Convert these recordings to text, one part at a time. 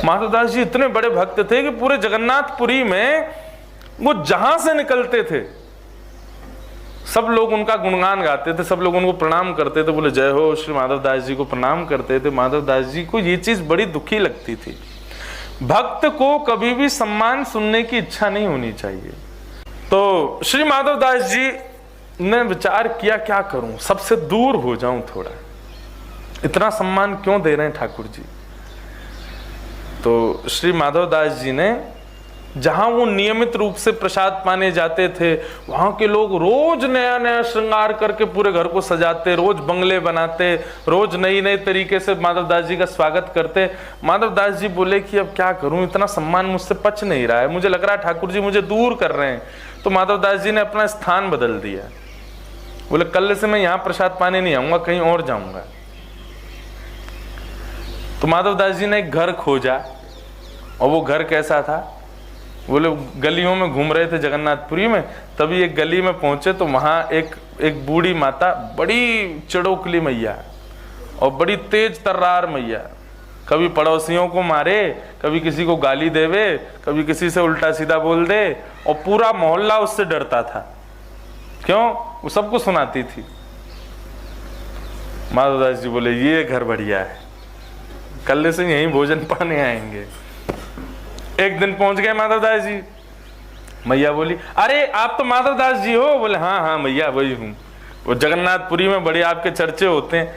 माधवदास जी इतने बड़े भक्त थे कि पूरे जगन्नाथपुरी में वो जहां से निकलते थे सब लोग उनका गुणगान गाते थे, सब लोग उनको प्रणाम करते थे, बोले जय हो, श्री माधवदास जी को प्रणाम करते थे। माधवदास जी को ये चीज बड़ी दुखी लगती थी। भक्त को कभी भी सम्मान सुनने की इच्छा नहीं होनी चाहिए। तो श्री माधवदास जी ने विचार किया, क्या करूं, सबसे दूर हो जाऊं थोड़ा, इतना सम्मान क्यों दे रहे हैं ठाकुर जी। तो श्री माधवदास जी ने जहां वो नियमित रूप से प्रसाद पाने जाते थे, वहां के लोग रोज नया नया श्रृंगार करके पूरे घर को सजाते, रोज बंगले बनाते, रोज नई नई तरीके से माधवदास जी का स्वागत करते। माधवदास जी बोले कि अब क्या करूं, इतना सम्मान मुझसे पच नहीं रहा है, मुझे लग रहा है ठाकुर जी मुझे दूर कर रहे हैं। तो माधवदास जी ने अपना स्थान बदल दिया। बोले कल से मैं यहां प्रसाद पाने नहीं आऊंगा, कहीं और जाऊंगा। तो माधवदास जी ने एक घर खोजा, और वो घर कैसा था, बोले गलियों में घूम रहे थे जगन्नाथपुरी में, तभी एक गली में पहुंचे तो वहां एक बूढ़ी माता, बड़ी चिड़ोकली मैया और बड़ी तेज तर्रार मैया, कभी पड़ोसियों को मारे, कभी किसी को गाली देवे, कभी किसी से उल्टा सीधा बोल दे, और पूरा मोहल्ला उससे डरता था। क्यों? वो सबको सुनाती थी। माधवदास जी बोले ये घर बढ़िया है, कल से यहीं भोजन पाने आएंगे। एक दिन पहुंच गए माधवदास जी। मैया बोली अरे आप तो माधवदास जी हो? बोले हाँ हाँ मैया वही हूँ, वो जगन्नाथपुरी में बड़े आपके चर्चे होते हैं,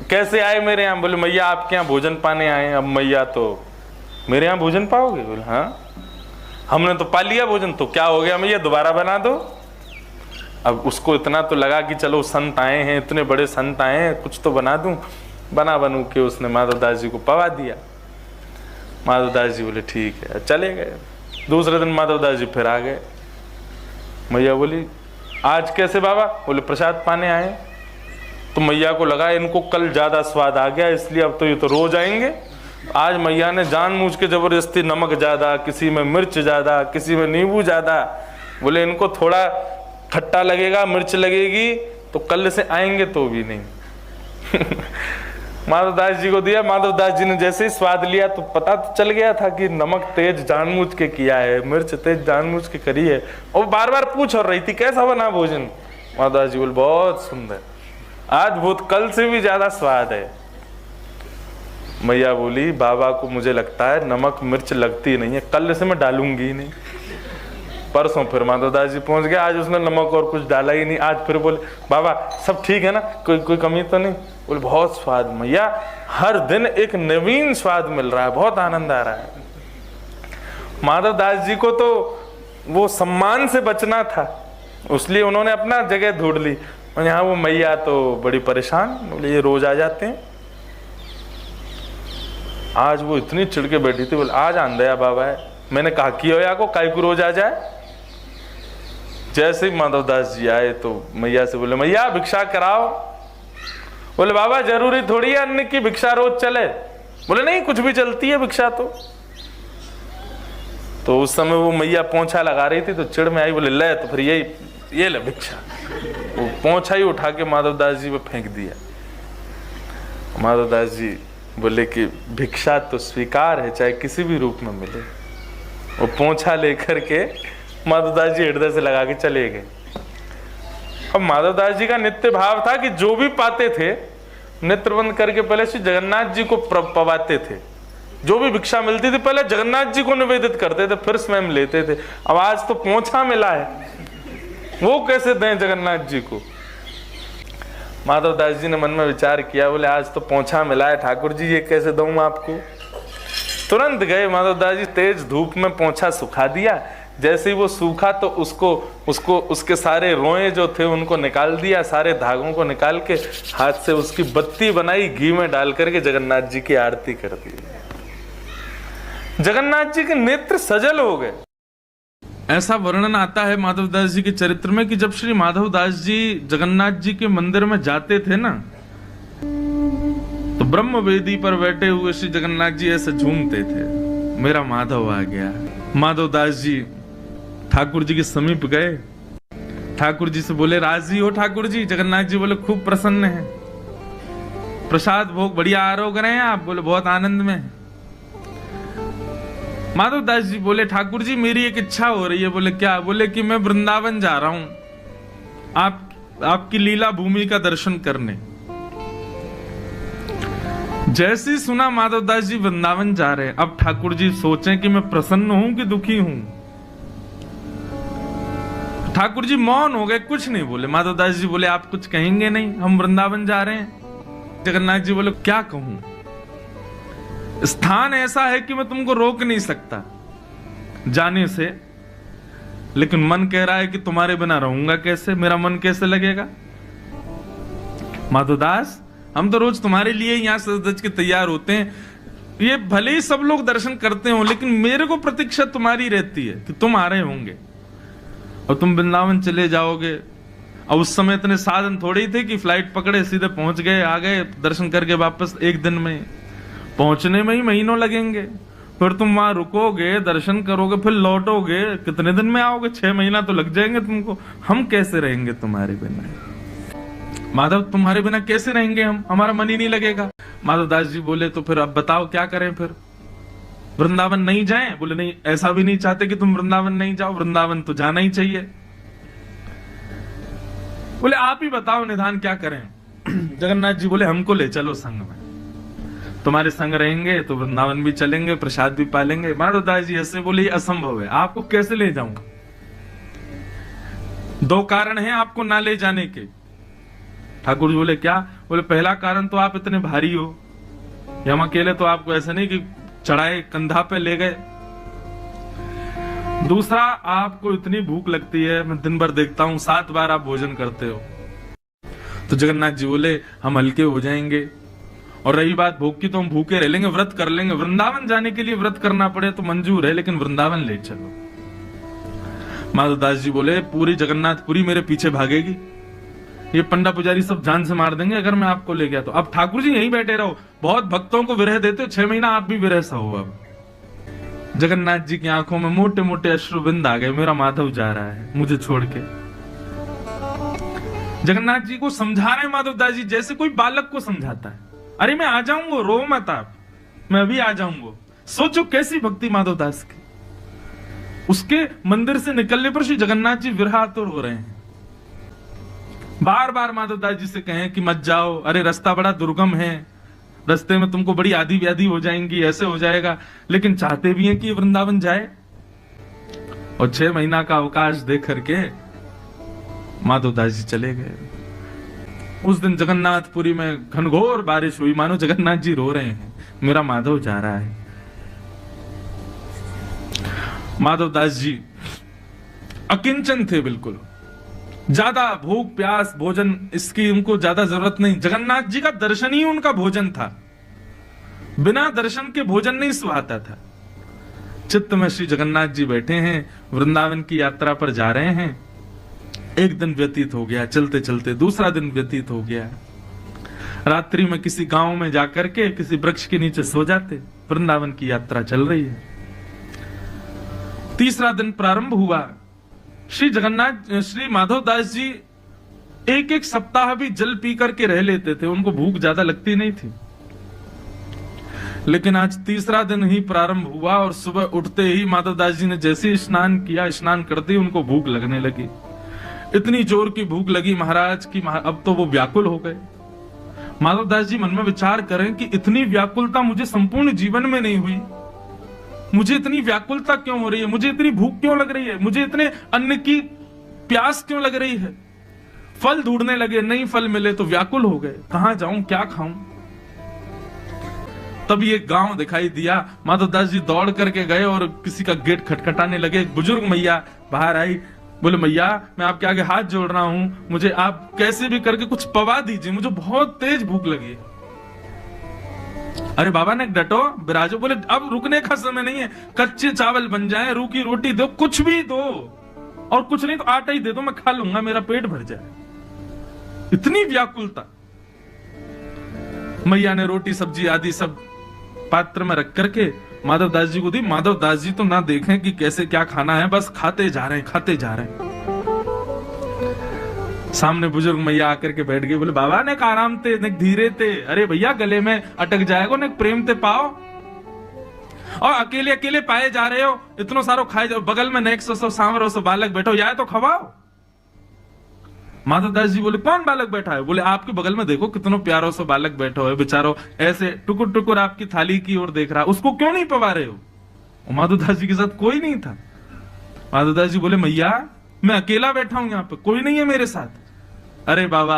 कैसे आए मेरे यहाँ? बोले मैया आपके यहाँ भोजन पाने आए। अब मैया तो मेरे यहाँ भोजन पाओगे? बोले हाँ, हमने तो पा लिया भोजन, तो क्या हो गया मैया, दोबारा बना दो। अब उसको इतना तो लगा कि चलो संत आए हैं, इतने बड़े संत आए हैं, कुछ तो बना दूं। बनू के उसने माधवदास जी को पवा दिया। माधवदास जी बोले ठीक है, चले गए। दूसरे दिन माधवदास जी फिर आ गए। मैया बोली आज कैसे बाबा? बोले प्रसाद पाने आए। तो मैया को लगा इनको कल ज्यादा स्वाद आ गया, इसलिए अब तो ये तो रोज आएंगे। आज मैया ने जानबूझ के जबरदस्ती नमक ज्यादा, किसी में मिर्च ज्यादा, किसी में नींबू ज्यादा। बोले इनको थोड़ा खट्टा लगेगा, मिर्च लगेगी, तो कल से आएंगे तो भी नहीं। माधवदास जी को दिया। माधवदास जी ने जैसे ही स्वाद लिया तो पता तो चल गया था कि नमक तेज जानबूझ के किया है, मिर्च तेज जानबूझ के करी है। और बार बार पूछ और रही थी कैसा बना भोजन। माधवदास जी बोले बहुत सुंदर, आज बहुत कल से भी ज्यादा स्वाद है। मैया बोली बाबा को मुझे लगता है नमक मिर्च लगती नहीं है, कल से मैं डालूंगी ही नहीं। परसों फिर माधवदास जी पहुंच गए, आज उसने नमक और कुछ डाला ही नहीं। आज फिर बोले बाबा सब ठीक है ना, कोई कमी तो नहीं? बोले बहुत स्वाद मैया, हर दिन एक नवीन स्वाद मिल रहा है, बहुत आनंद आ रहा है। माधवदास जी को तो वो सम्मान से बचना था, इसलिए उन्होंने अपना जगह ढूंढ ली। और यहाँ वो मैया तो बड़ी परेशान, बोले ये रोज आ जाते हैं। आज वो इतनी चिढ़ के बैठी थी, बोले आज आंदया बाबा है, मैंने कहा किया या को काई को रोज आ जाए। जैसे ही माधवदास जी आए तो मैया से बोले मैया भिक्षा कराओ। बोले बाबा जरूरी थोड़ी है अन्न की भिक्षा रोज चले। बोले नहीं कुछ भी चलती है भिक्षा तो उस समय वो मैया पोंछा लगा रही थी तो चिढ़ में आई, बोले ले तो फिर ये ले भिक्षा। वो पोंछा ही उठा के माधवदास जी पे फेंक दिया। माधवदास जी बोले कि भिक्षा तो स्वीकार है चाहे किसी भी रूप में मिले। वो पोंछा लेकर के माधवदास जी हृदय से लगा के चले गए। अब माधवदास जी का नित्य भाव था कि जो भी पाते थे नेत्र बंद करके पहले श्री जगन्नाथ जी को पवाते थे। जो भी भिक्षा मिलती थी पहले जगन्नाथ जी को निवेदित करते थे, फिर स्वयं लेते थे। अब आज तो पोंछा मिला है, वो कैसे दें जगन्नाथ जी को? माधवदास जी ने मन में विचार किया, बोले आज तो पोंछा मिला है ठाकुर जी, ये कैसे दूं आपको? तुरंत गए माधवदास जी, तेज धूप में पोंछा सुखा दिया। जैसे ही वो सूखा तो उसको उसके सारे रोए जो थे उनको निकाल दिया, सारे धागों को निकाल के हाथ से उसकी बत्ती बनाई, घी में डाल करके जगन्नाथ जी की आरती कर दी। जगन्नाथ जी के नेत्र सजल हो गए। ऐसा वर्णन आता है माधवदास जी के चरित्र में कि जब श्री माधवदास जी जगन्नाथ जी के मंदिर में जाते थे ना, तो ब्रह्म वेदी पर बैठे हुए श्री जगन्नाथ जी ऐसे झूमते थे, मेरा माधव आ गया। माधवदास जी ठाकुर जी के समीप गए, ठाकुर जी से बोले राजी हो ठाकुर जी? जगन्नाथ जी बोले खूब प्रसन्न है। प्रसाद भोग बढ़िया आरोग्य रहे हैं आप? बोले बहुत आनंद में। माधवदास जी बोले ठाकुर जी मेरी एक इच्छा हो रही है। बोले क्या? बोले कि मैं वृंदावन जा रहा हूं आपकी लीला भूमि का दर्शन करने। जैसे ही सुना माधवदास जी वृंदावन जा रहे हैं, अब ठाकुर जी सोचें कि मैं प्रसन्न हूं कि दुखी हूं। ठाकुर जी मौन हो गए, कुछ नहीं बोले। माधवदास जी बोले आप कुछ कहेंगे नहीं, हम वृंदावन जा रहे हैं। जगन्नाथ जी बोले क्या कहूं, स्थान ऐसा है कि मैं तुमको रोक नहीं सकता जाने से, लेकिन मन कह रहा है कि तुम्हारे बिना रहूंगा कैसे, मेरा मन कैसे लगेगा। माधवदास हम तो रोज तुम्हारे लिए यहां सज के तैयार होते हैं, ये भले ही सब लोग दर्शन करते हो, लेकिन मेरे को प्रतीक्षा तुम्हारी रहती है कि तुम आ रहे होंगे और तुम वृंदावन चले जाओगे। और उस समय इतने साधन थोड़े ही थे कि फ्लाइट पकड़े सीधे पहुंच गए, आ गए, दर्शन करके वापस एक दिन में। पहुंचने में ही महीनों लगेंगे, फिर तुम वहां रुकोगे, दर्शन करोगे, फिर लौटोगे, कितने दिन में आओगे? 6 महीना तो लग जाएंगे तुमको। हम कैसे रहेंगे तुम्हारे बिना? माधव तुम्हारे बिना कैसे रहेंगे हम? हमारा मन ही नहीं लगेगा। माधवदास जी बोले तो फिर अब बताओ क्या करें, फिर वृंदावन नहीं जाएं? बोले नहीं, ऐसा भी नहीं चाहते कि तुम वृंदावन नहीं जाओ, वृंदावन तो जाना ही चाहिए। बोले आप ही बताओ निधान क्या करें। जगन्नाथ जी बोले हमको ले चलो संग में, तुम्हारे संग रहेंगे तो वृंदावन भी चलेंगे, प्रसाद भी पालेंगे। माधवदास जी ऐसे बोले असंभव है, आपको कैसे ले जाऊंगा? 2 कारण हैं आपको ना ले जाने के। ठाकुर जी बोले क्या? बोले पहला कारण तो आप इतने भारी हो, हम अकेले तो आपको ऐसे नहीं कि चढ़ाए कंधा पे ले गए। दूसरा, आपको इतनी भूख लगती है, मैं दिन भर देखता हूं 7 बार आप भोजन करते हो। तो जगन्नाथ जी बोले हम हल्के हो जाएंगे, और रही बात भूख की तो हम भूखे रह लेंगे, व्रत कर लेंगे। वृंदावन जाने के लिए व्रत करना पड़े तो मंजूर है, लेकिन वृंदावन ले चलो। माधवदास जी बोले पूरी जगन्नाथपुरी मेरे पीछे भागेगी, ये पंडा पुजारी सब जान से मार देंगे अगर मैं आपको ले गया तो। अब ठाकुर जी यहीं बैठे रहो, बहुत भक्तों को विरह देते हो, 6 महीना आप भी विरह सा हो। अब जगन्नाथ जी की आंखों में मोटे मोटे अश्रुबिंद आ गए, मेरा माधव जा रहा है मुझे छोड़ के। जगन्नाथ जी को समझा रहे माधवदास जी जैसे कोई बालक को समझाता है, अरे मैं आ जाऊंगा, रो मत आप, मैं अभी आ जाऊंगा। सोचो कैसी भक्ति माधवदास की। उसके मंदिर से निकलने पर श्री जगन्नाथ जी विरहातुर हो रहे हैं। बार बार माधवदास जी से कहें कि मत जाओ, अरे रास्ता बड़ा दुर्गम है, रास्ते में तुमको बड़ी आदि व्याधि हो जाएंगी, ऐसे हो जाएगा, लेकिन चाहते भी हैं कि वृंदावन जाए। और 6 महीना का अवकाश दे करके माधवदास जी चले गए। उस दिन जगन्नाथपुरी में घनघोर बारिश हुई, मानो जगन्नाथ जी रो रहे हैं, मेरा माधव जा रहा है। माधवदास जी अकिंचन थे बिल्कुल, ज्यादा भूख प्यास भोजन इसकी उनको ज्यादा जरूरत नहीं। जगन्नाथ जी का दर्शन ही उनका भोजन था, बिना दर्शन के भोजन नहीं सुहाता था। चित्त में श्री जगन्नाथ जी बैठे हैं, वृंदावन की यात्रा पर जा रहे हैं। एक दिन व्यतीत हो गया, चलते चलते दूसरा दिन व्यतीत हो गया। रात्रि में किसी गांव में जाकर के किसी वृक्ष के नीचे सो जाते। वृंदावन की यात्रा चल रही है। तीसरा दिन प्रारंभ हुआ। श्री माधवदास जी 1-1 सप्ताह भी जल पी करके रह लेते थे, उनको भूख ज्यादा लगती नहीं थी। लेकिन आज तीसरा दिन ही प्रारंभ हुआ और सुबह उठते ही माधवदास जी ने जैसे ही स्नान किया, स्नान करते ही उनको भूख लगने लगी। इतनी जोर की भूख लगी महाराज की अब तो वो व्याकुल हो गए। माधवदास जी मन में विचार करें कि इतनी व्याकुलता मुझे संपूर्ण जीवन में नहीं हुई, मुझे इतनी व्याकुलता क्यों हो रही है, मुझे इतनी भूख क्यों लग रही है, मुझे इतने अन्न की प्यास क्यों लग रही है। फल ढूंढने लगे, नहीं फल मिले तो व्याकुल हो गए, कहां जाऊं क्या खाऊं। तभी एक गांव दिखाई दिया। माधवदास जी दौड़ करके गए और किसी का गेट खटखटाने लगे। एक बुजुर्ग मैया बाहर आई, बोले मैया मैं आपके आगे हाथ जोड़ रहा हूं, मुझे आप कैसे भी करके कुछ पवा दीजिए, मुझे बहुत तेज भूख लगी है। अरे बाबा ने डटो बिराजो। बोले अब रुकने का समय नहीं है, कच्चे चावल बन जाए, रूखी रोटी दो, कुछ भी दो, और कुछ नहीं तो आटा ही दे दो, मैं खा लूंगा, मेरा पेट भर जाए। इतनी व्याकुलता। मैया ने रोटी सब्जी आदि सब पात्र में रख करके माधवदास जी को दी। माधवदास जी तो ना देखें कि कैसे क्या खाना है, बस खाते जा रहे हैं, खाते जा रहे हैं। सामने बुजुर्ग मैया आकर के बैठ गई। बोले बाबा ने आराम थे, ने धीरे थे। अरे भैया गले में अटक जाएगा, ने प्रेम ते पाओ। और अकेले अकेले पाए जा रहे हो, इतना सारो खाए जाओ, बगल में नेक्स्ट सो सांवरो सो बालक बैठो, या तो खवाओ। माधवदास जी बोले कौन बालक बैठा है? बोले आपके बगल में देखो कितना प्यारो सो बालक बैठो है, बेचारो ऐसे टुकुर टुकुर आपकी थाली की ओर देख रहा, उसको क्यों नहीं पवा रहे हो? माधवदास जी के साथ कोई नहीं था। माधवदास जी बोले मैया मैं अकेला बैठा हूं, यहाँ पे कोई नहीं है मेरे साथ। अरे बाबा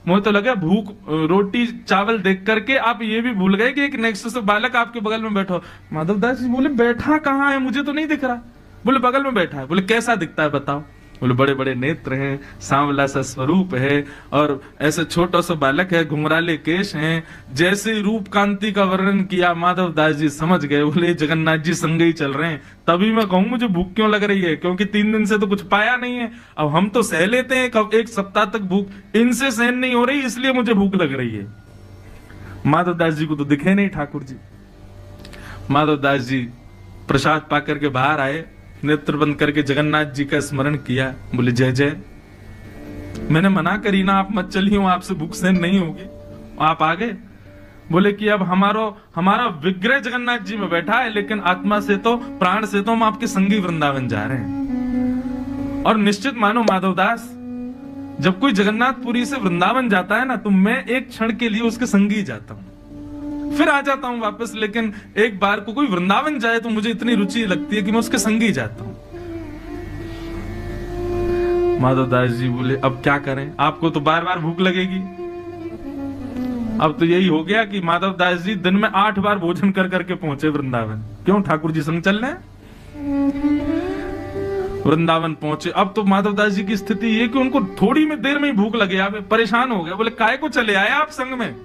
मुझे तो लगा भूख रोटी चावल देख करके आप ये भी भूल गए कि एक नेक्स्ट से बालक आपके बगल में बैठो। माधवदास जी बोले बैठा कहाँ है, मुझे तो नहीं दिख रहा। बोले बगल में बैठा है। बोले कैसा दिखता है बताओ? बोले बड़े बड़े नेत्र हैं, सांवला सा स्वरूप है, और ऐसे छोटा सा बालक है, घुंघराले केश हैं। जैसे रूप कांति का वर्णन किया माधवदास जी समझ गए। बोले जगन्नाथ जी संगे ही चल रहे हैं। तभी मैं कहूं मुझे भूख क्यों लग रही है, क्योंकि 3 दिन से तो कुछ पाया नहीं है। अब हम तो सह लेते हैं एक सप्ताह तक भूख, इनसे सहन नहीं हो रही, इसलिए मुझे भूख लग रही है। माधवदास जी को तो दिखे नहीं ठाकुर जी। माधवदास जी प्रसाद पा करके बाहर आए, नेत्र बंद करके जगन्नाथ जी का स्मरण किया। बोले जय जय, मैंने मना करी ना, आप मत चलिए, आपसे भूख सहन नहीं होगी, आप आ गए। बोले कि अब हमारा विग्रह जगन्नाथ जी में बैठा है, लेकिन आत्मा से तो प्राण से तो हम आपके संगी वृंदावन जा रहे हैं। और निश्चित मानो माधवदास, जब कोई जगन्नाथपुरी से वृंदावन जाता है ना, तो मैं एक क्षण के लिए उसके संगी जाता हूं, फिर आ जाता हूं वापस। लेकिन एक बार को कोई वृंदावन जाए तो मुझे इतनी रुचि लगती है कि मैं उसके संगी जाता हूं। माधवदास जी बोले अब क्या करें, आपको तो बार बार भूख लगेगी। अब तो यही हो गया कि माधवदास जी दिन में 8 बार भोजन कर करके पहुंचे वृंदावन। क्यों? ठाकुर जी संग चल रहे। वृंदावन पहुंचे। अब तो माधवदास जी की स्थिति ये कि उनको थोड़ी में देर में ही भूख लगे, आप परेशान हो गए। बोले काय को चले आए आप संग में,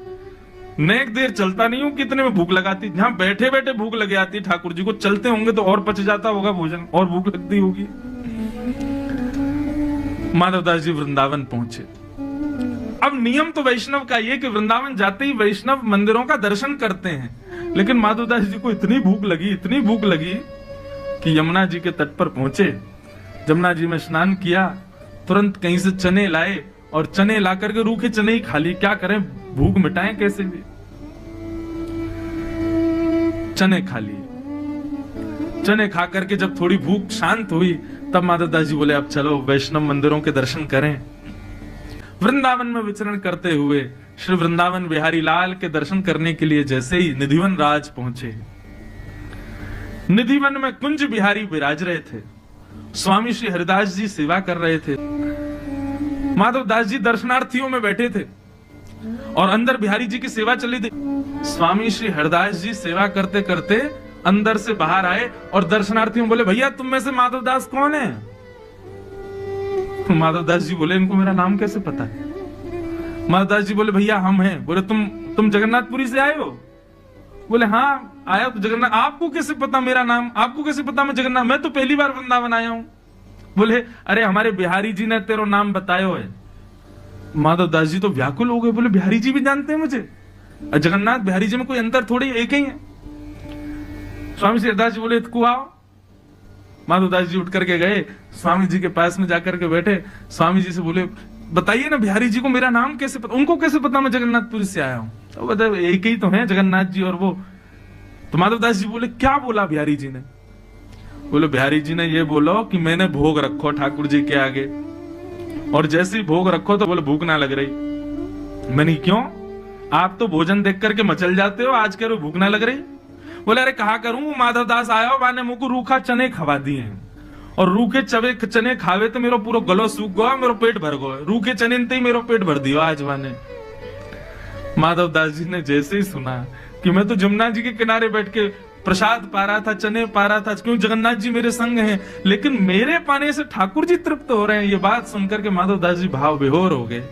नेक देर चलता नहीं हूं, कितने में भूख लगाती, जहां बैठे बैठे भूख लग जाती ठाकुर जी को, चलते होंगे तो और पच जाता होगा भोजन, और भूख लगती होगी। माधवदास जी वृंदावन पहुंचे। अब नियम तो वैष्णव का ये कि वृंदावन जाते ही वैष्णव मंदिरों का दर्शन करते हैं, लेकिन माधवदास जी को इतनी भूख लगी कि यमुना जी के तट पर पहुंचे। यमुना जी में स्नान किया, तुरंत कहीं से चने लाए, और चने ला करके रूखे चने ही खा लिए। क्या करें, भूख मिटाएं कैसे भी, चने खा लिए। चने खा करके जब थोड़ी भूख शांत हुई, तब माधवदास जी बोले अब चलो वैष्णव मंदिरों के दर्शन करें। वृंदावन में विचरण करते हुए श्री वृंदावन बिहारी लाल के दर्शन करने के लिए जैसे ही निधिवन राज पहुंचे, निधिवन में कुंज बिहारी विराज रहे थे। स्वामी श्री हरिदास जी सेवा कर रहे थे। माधवदास जी दर्शनार्थियों में बैठे थे और अंदर बिहारी जी की सेवा चली थी। स्वामी श्री हरिदास जी सेवा करते करते अंदर से बाहर आए और दर्शनार्थियों बोले भैया तुम में से माधवदास कौन है? माधवदास जी बोले इनको मेरा नाम कैसे पता है? माधवदास जी बोले भैया हम हैं। बोले तुम जगन्नाथपुरी से आए हो? बोले हाँ आया तो जगन्नाथ। आपको कैसे पता मेरा नाम? आपको कैसे पता मैं जगन्नाथ? मैं तो पहली बार वृंदावन आया हूं। बोले अरे हमारे बिहारी जी ने तेरा नाम बतायो है। माधवदास जी तो व्याकुल हो गए। बोले बिहारी जी भी जानते हैं मुझे? जगन्नाथ बिहारी जी में कोई अंतर थोड़ी, एक ही है। स्वामी श्री हरिदास जी बोले इतको आओ। माधवदास जी उठ करके गए, स्वामी जी के पास में जाकर के बैठे। स्वामी जी से बोले बताइए ना बिहारी जी को मेरा नाम कैसे पता, उनको कैसे पता मैं जगन्नाथपुरी से आया हूं? तो बताओ एक ही तो है जगन्नाथ जी और वो। तो माधवदास जी बोले क्या बोला बिहारी जी ने? बोले बिहारी जी ने ये बोलो कि मैंने भोग रखो ठाकुर जी के आगे, और जैसे ही भोग रखो तो बोले भूख ना लग रही। मैंने क्यों? आप तो भोजन देख करके मचल जाते हो, आज कह रहे भूख ना लग रही। बोले अरे कहा करूं, माधवदास आया हो, मैंने मुझको रूखा चने खवा दिए हैं, और रूखे चने खावे तो मेरा पूरा गलो सूख गया, मेरा पेट भर गया। रूखे चने ही मेरा पेट भर दिया आज वाने। माधवदास जी ने जैसे ही सुना कि मैं तो जमुना जी के किनारे बैठ के प्रसाद पा रहा था, चने पा रहा था, क्यों जगन्नाथ जी मेरे संग हैं, लेकिन मेरे पाने से ठाकुर जी तृप्त हो रहे हैं, ये बात सुनकर के माधवदास जी भाव विभोर हो गए।